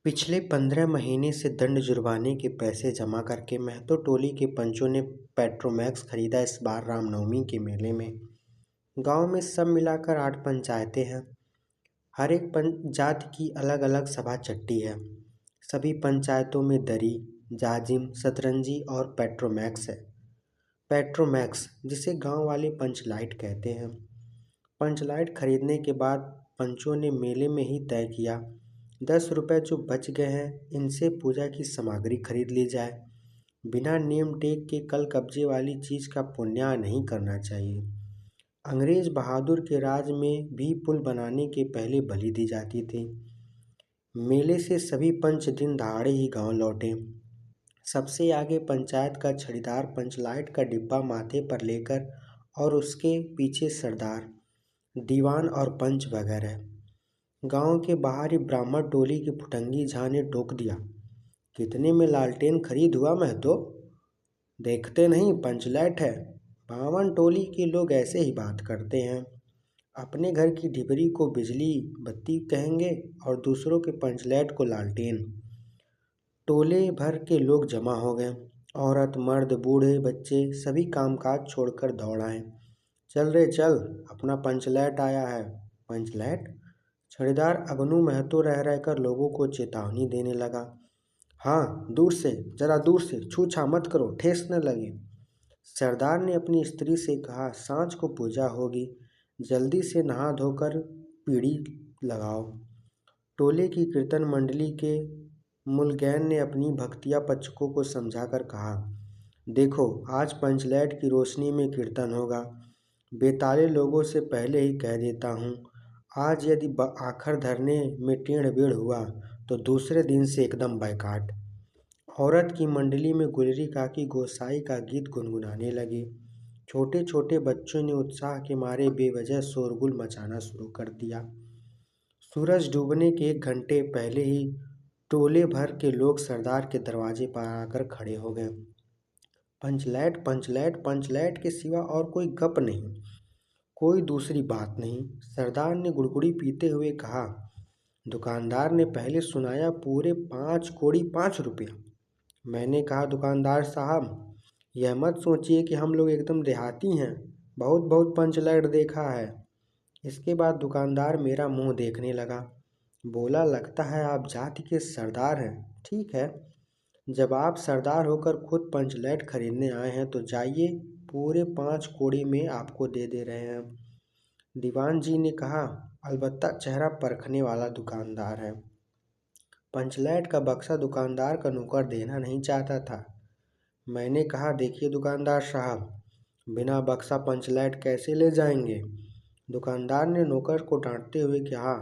पिछले 15 महीने से दंड जुर्माने के पैसे जमा करके महतो टोली के पंचों ने पेट्रोमैक्स खरीदा। इस बार रामनवमी के मेले में गांव में सब मिलाकर 8 पंचायतें हैं। हर एक जाति की अलग अलग सभा चट्टी है। सभी पंचायतों में दरी, जाजिम, सतरंजी और पेट्रोमैक्स है। पेट्रोमैक्स जिसे गांव वाले पंचलाइट कहते हैं। पंचलाइट खरीदने के बाद पंचों ने मेले में ही तय किया 10 रुपये जो बच गए हैं इनसे पूजा की सामग्री खरीद ली जाए। बिना नेम टेग के कल कब्जे वाली चीज़ का पुण्य नहीं करना चाहिए। अंग्रेज बहादुर के राज में भी पुल बनाने के पहले बलि दी जाती थी। मेले से सभी पंच दिन दहाड़े ही गांव लौटे। सबसे आगे पंचायत का छड़ीदार पंचलाइट का डिब्बा माथे पर लेकर और उसके पीछे सरदार, दीवान और पंच वगैरह। गांव के बाहर ही ब्राह्मण टोली की फुटंगी झा ने टोक दिया, कितने में लालटेन खरीद हुआ महतो? देखते नहीं पंचलाइट है। बावन टोली के लोग ऐसे ही बात करते हैं। अपने घर की ढिबरी को बिजली बत्ती कहेंगे और दूसरों के पंचलाइट को लालटेन। टोले भर के लोग जमा हो गए। औरत, मर्द, बूढ़े, बच्चे सभी कामकाज छोड़कर दौड़ आए। चल रे चल, अपना पंचलाइट आया है। पंचलाइट? छड़ीदार अगनू महतो रह रहकर लोगों को चेतावनी देने लगा। हाँ, दूर से, जरा दूर से, छूछा मत करो, ठेस न लगे। सरदार ने अपनी स्त्री से कहा, सांझ को पूजा होगी, जल्दी से नहा धोकर पीढ़ी लगाओ। टोले की कीर्तन मंडली के मुलगैन ने अपनी भक्तिया पचकों को समझाकर कहा, देखो आज पंचलाइट की रोशनी में कीर्तन होगा। बेताले लोगों से पहले ही कह देता हूँ, आज यदि आखर धरने में टेढ़ बेढ़ हुआ तो दूसरे दिन से एकदम बैकाट। औरत की मंडली में गुलरी काकी गोसाई का गीत गुनगुनाने लगी। छोटे छोटे बच्चों ने उत्साह के मारे बेवजह शोरगुल मचाना शुरू कर दिया। सूरज डूबने के 1 घंटे पहले ही टोले भर के लोग सरदार के दरवाजे पर आकर खड़े हो गए। पंचलाइट पंचलाइट पंचलाइट के सिवा और कोई गप नहीं, कोई दूसरी बात नहीं। सरदार ने गुड़गुड़ी पीते हुए कहा। दुकानदार ने पहले सुनाया पूरे 5 कौड़ी 5 रुपया। मैंने कहा, दुकानदार साहब यह मत सोचिए कि हम लोग एकदम देहाती हैं, बहुत बहुत पंचलाइट देखा है। इसके बाद दुकानदार मेरा मुंह देखने लगा। बोला, लगता है आप जाति के सरदार हैं। ठीक है, जब आप सरदार होकर खुद पंचलाइट खरीदने आए हैं तो जाइए, पूरे 5 कौड़ी में आपको दे रहे हैं। दीवान जी ने कहा, अलबत्ता चेहरा परखने वाला दुकानदार है। पंचलाइट का बक्सा दुकानदार का नौकर देना नहीं चाहता था। मैंने कहा, देखिए दुकानदार साहब, बिना बक्सा पंचलाइट कैसे ले जाएंगे? दुकानदार ने नौकर को डांटते हुए कहा,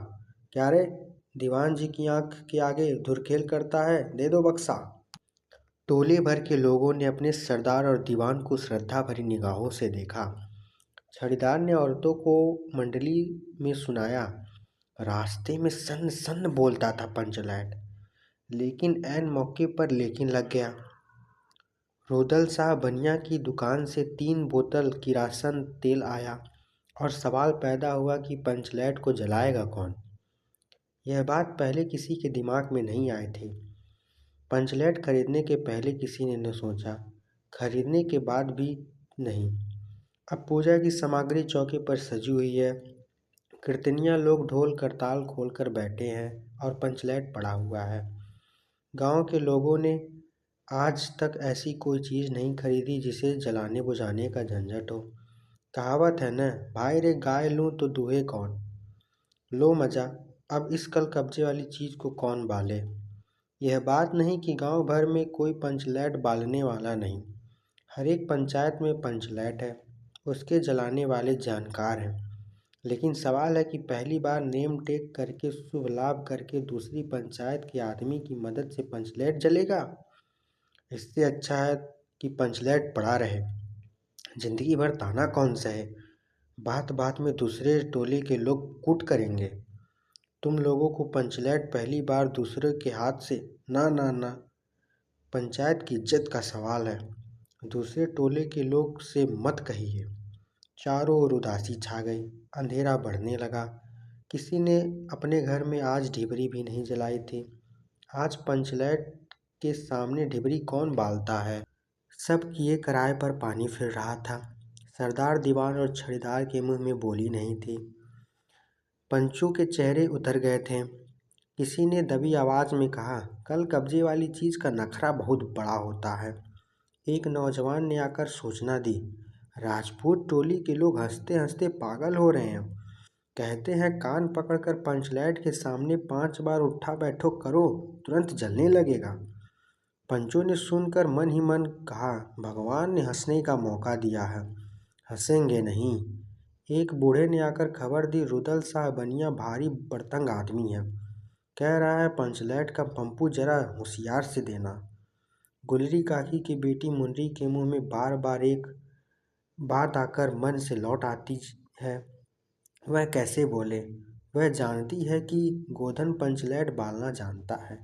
क्या रे, दीवान जी की आंख के आगे धुरखेल करता है, दे दो बक्सा। टोले भर के लोगों ने अपने सरदार और दीवान को श्रद्धा भरी निगाहों से देखा। छड़ीदार ने औरतों को मंडली में सुनाया। रास्ते में सन्न सन्न बोलता था पंचलाइट, लेकिन ऐन मौके पर लेकिन लग गया। रोदल शाह बनिया की दुकान से 3 बोतल किरासन तेल आया और सवाल पैदा हुआ कि पंचलाइट को जलाएगा कौन। यह बात पहले किसी के दिमाग में नहीं आई थी। पंचलाइट खरीदने के पहले किसी ने न सोचा, खरीदने के बाद भी नहीं। अब पूजा की सामग्री चौके पर सजी हुई है। कीर्तनिया लोग ढोल करताल खोलकर बैठे हैं और पंचलाइट पड़ा हुआ है। गांव के लोगों ने आज तक ऐसी कोई चीज़ नहीं खरीदी जिसे जलाने बुझाने का झंझट हो। कहावत है न, भाई रे गाय लूँ तो दूहे कौन। लो मजा, अब इस कल कब्जे वाली चीज़ को कौन बाले। यह बात नहीं कि गांव भर में कोई पंचलाइट बालने वाला नहीं। हर एक पंचायत में पंचलाइट है, उसके जलाने वाले जानकार हैं। लेकिन सवाल है कि पहली बार नेम टेक करके शुभ लाभ करके दूसरी पंचायत के आदमी की मदद से पंचलाइट जलेगा। इससे अच्छा है कि पंचलाइट पड़ा रहे, जिंदगी भर ताना कौन सहे। बात बात में दूसरे टोले के लोग कूट करेंगे। तुम लोगों को पंचलाइट पहली बार दूसरे के हाथ से, ना ना ना, पंचायत की इज्जत का सवाल है। दूसरे टोले के लोग से मत कहिए। चारों ओर उदासी छा गई। अंधेरा बढ़ने लगा। किसी ने अपने घर में आज ढिबरी भी नहीं जलाई थी। आज पंचलैट के सामने ढिबरी कौन बालता है। सब किए कराए पर पानी फिर रहा था। सरदार दीवान और छड़ीदार के मुंह में बोली नहीं थी। पंचों के चेहरे उतर गए थे। किसी ने दबी आवाज में कहा, कल कब्जे वाली चीज का नखरा बहुत बड़ा होता है। एक नौजवान ने आकर सूचना दी, राजपूत टोली के लोग हंसते हंसते पागल हो रहे हैं। कहते हैं कान पकड़कर पंचलैट के सामने 5 बार उठा बैठो करो, तुरंत जलने लगेगा। पंचों ने सुनकर मन ही मन कहा, भगवान ने हंसने का मौका दिया है, हंसेंगे नहीं। एक बूढ़े ने आकर खबर दी, रुदल शाह बनिया भारी बड़तंग आदमी है, कह रहा है पंचलैट का पंपू जरा होशियार से देना। गुलरी काकी की बेटी मुनरी के मुंह में बार बार एक बात आकर मन से लौट आती है। वह कैसे बोले। वह जानती है कि गोधन पंचलैट बालना जानता है,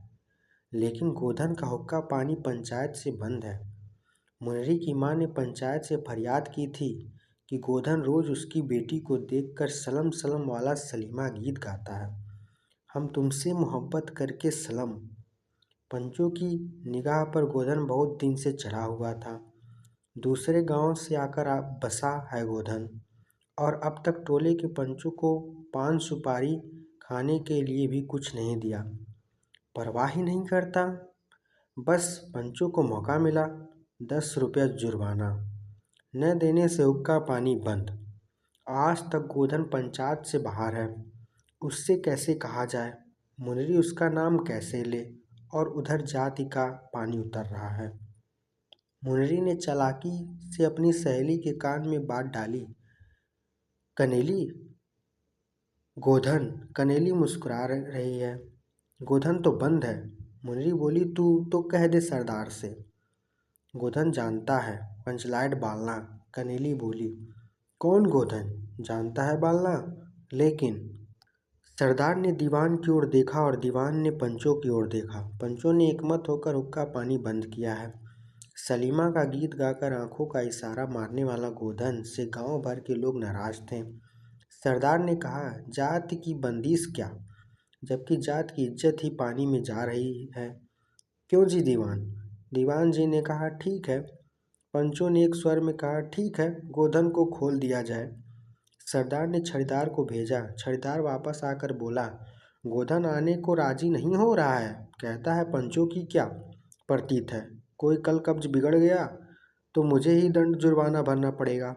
लेकिन गोधन का हुक्का पानी पंचायत से बंद है। मुनरी की माँ ने पंचायत से फरियाद की थी कि गोधन रोज उसकी बेटी को देखकर सलम सलम वाला सलीमा गीत गाता है, हम तुमसे मोहब्बत करके सलम। पंचों की निगाह पर गोधन बहुत दिन से चढ़ा हुआ था। दूसरे गांव से आकर बसा है गोधन, और अब तक टोले के पंचों को पान सुपारी खाने के लिए भी कुछ नहीं दिया। परवाह ही नहीं करता। बस पंचों को मौका मिला, 10 रुपया जुर्माना, न देने से हुक्का पानी बंद। आज तक गोधन पंचायत से बाहर है, उससे कैसे कहा जाए, मुनरी उसका नाम कैसे ले, और उधर जाति का पानी उतर रहा है। मुनरी ने चालाकी से अपनी सहेली के कान में बात डाली, कनेली। गोधन, कनेली मुस्कुरा रही है। गोधन तो बंद है। मुनरी बोली, तू तो कह दे सरदार से। गोधन जानता है पंचलैट बालना। कनेली बोली, कौन गोधन जानता है बालना, लेकिन। सरदार ने दीवान की ओर देखा और दीवान ने पंचों की ओर देखा। पंचों ने एकमत होकर हुक्का पानी बंद किया है। सलीमा का गीत गाकर आंखों का इशारा मारने वाला गोधन से गांव भर के लोग नाराज थे। सरदार ने कहा, जात की बंदिश क्या, जबकि जात की इज्जत ही पानी में जा रही है। क्यों जी दीवान। दीवान जी ने कहा, ठीक है। पंचों ने एक स्वर में कहा, ठीक है, गोधन को खोल दिया जाए। सरदार ने छड़ीदार को भेजा। छड़ीदार वापस आकर बोला, गोधन आने को राजी नहीं हो रहा है, कहता है पंचों की क्या प्रतीत है, कोई कल कब्ज बिगड़ गया तो मुझे ही दंड जुर्माना भरना पड़ेगा।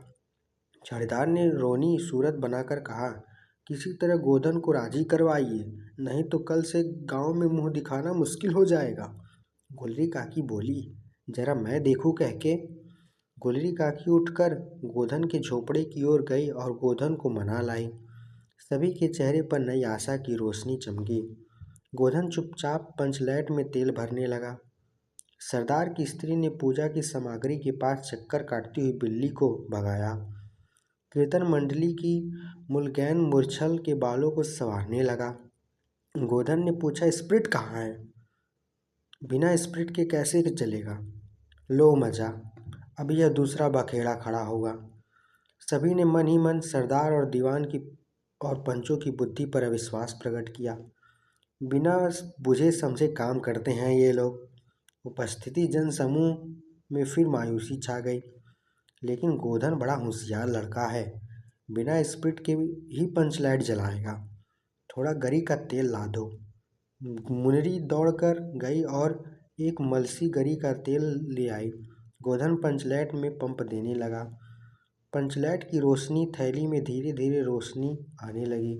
छड़ीदार ने रोनी सूरत बनाकर कहा, किसी तरह गोधन को राजी करवाइए, नहीं तो कल से गांव में मुंह दिखाना मुश्किल हो जाएगा। गुलरी काकी बोली, जरा मैं देखूं कह के। गुलरी काकी उठकर गोधन के झोपड़े की ओर गई और गोधन को मना लाई। सभी के चेहरे पर नई आशा की रोशनी चमकी। गोधन चुपचाप पंचलैट में तेल भरने लगा। सरदार की स्त्री ने पूजा की सामग्री के पास चक्कर काटती हुई बिल्ली को भगाया। कीर्तन मंडली की मुलगैन मूर्छल के बालों को संवारने लगा। गोधन ने पूछा, स्प्रिट कहाँ है। बिना स्प्रिट के कैसे चलेगा। लो मजा, अब यह दूसरा बखेड़ा खड़ा होगा। सभी ने मन ही मन सरदार और दीवान की और पंचों की बुद्धि पर अविश्वास प्रकट किया। बिना बुझे समझे काम करते हैं ये लोग। उपस्थिति जनसमूह में फिर मायूसी छा गई। लेकिन गोधन बड़ा होशियार लड़का है, बिना स्प्रिट के ही पंचलैट जलाएगा। थोड़ा गरी का तेल ला दो। मुनरी दौड़कर गई और एक मलसी गरी का तेल ले आई। गोधन पंचलैट में पंप देने लगा। पंचलैट की रोशनी थैली में धीरे धीरे रोशनी आने लगी।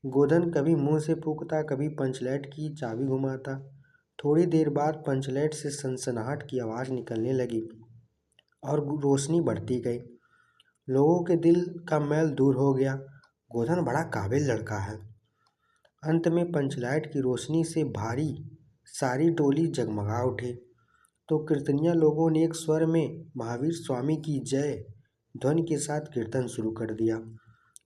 गोधन कभी मुंह से फूंकता, कभी पंचलैट की चाबी घुमाता। थोड़ी देर बाद पंचलैट से सनसनाहट की आवाज़ निकलने लगी और रोशनी बढ़ती गई। लोगों के दिल का मैल दूर हो गया। गोधन बड़ा काबिल लड़का है। अंत में पंचलैट की रोशनी से भारी सारी टोली जगमगा उठे तो कीर्तनिया लोगों ने एक स्वर में महावीर स्वामी की जय ध्वनि के साथ कीर्तन शुरू कर दिया।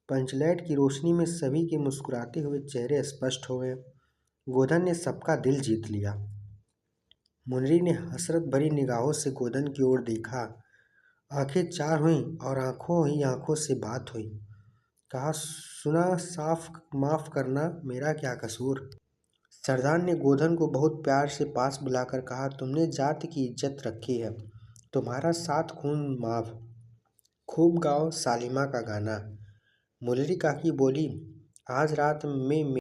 पंचलैट की रोशनी में सभी के मुस्कुराते हुए चेहरे स्पष्ट हो गए। गोधन ने सबका दिल जीत लिया। मुनरी ने हसरत भरी निगाहों से गोधन की ओर देखा। आंखें चार हुईं और आंखों ही आंखों से बात हुई। कहा, सुना, साफ माफ करना, मेरा क्या कसूर। सरदार ने गोधन को बहुत प्यार से पास बुलाकर कहा, तुमने जाति की इज्जत रखी है, तुम्हारा सात खून माफ। खूब गाओ सालिमा का गाना। मुरली काकी बोली, आज रात में